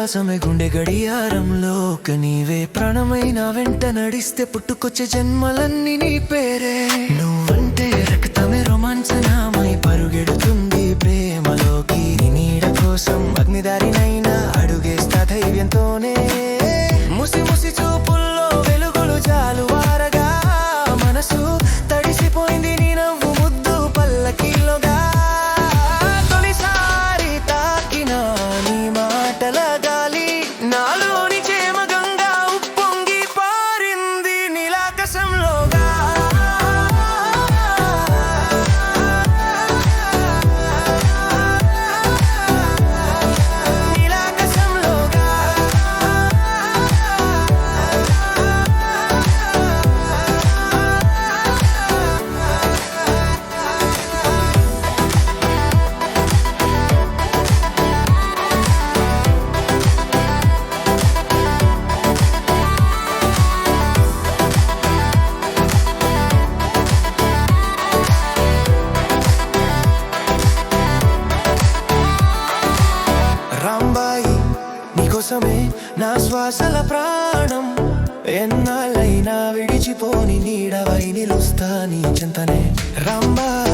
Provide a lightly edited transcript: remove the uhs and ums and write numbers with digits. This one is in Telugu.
విశ్వాసమే గుండె గడియారంలో నీవే ప్రాణమైన వెంట నడిస్తే పుట్టుకొచ్చే జన్మలన్నీ నీ పేరే. నువ్వంటే రక్తమే రోమాంచనమై పరుగెడుతుంది ప్రేమలోకి. నీ నీడ కోసం అగ్నిదారినైనా అడుగేస్తా ధైర్యంతోనే. ముసి ముసి చూపుల్లో వెలుగులు జాలువారగా మనసు తడిసిపోయింది నీ నవ్వు ముద్దు పల్లకిలోగా. తొలిసారి తాకిన నీ మాటల గాలి నాలోని చేమగంగా ఉప్పొంగి పారింది నీలాకాశంలోగా. రాంబాయి నీకోసమే నా శ్వాసల ప్రాణం. ఎన్నాళ్ళైనా విడిచిపోని నీడవై నిలుస్తా నీ చింతనే. రాంబాయి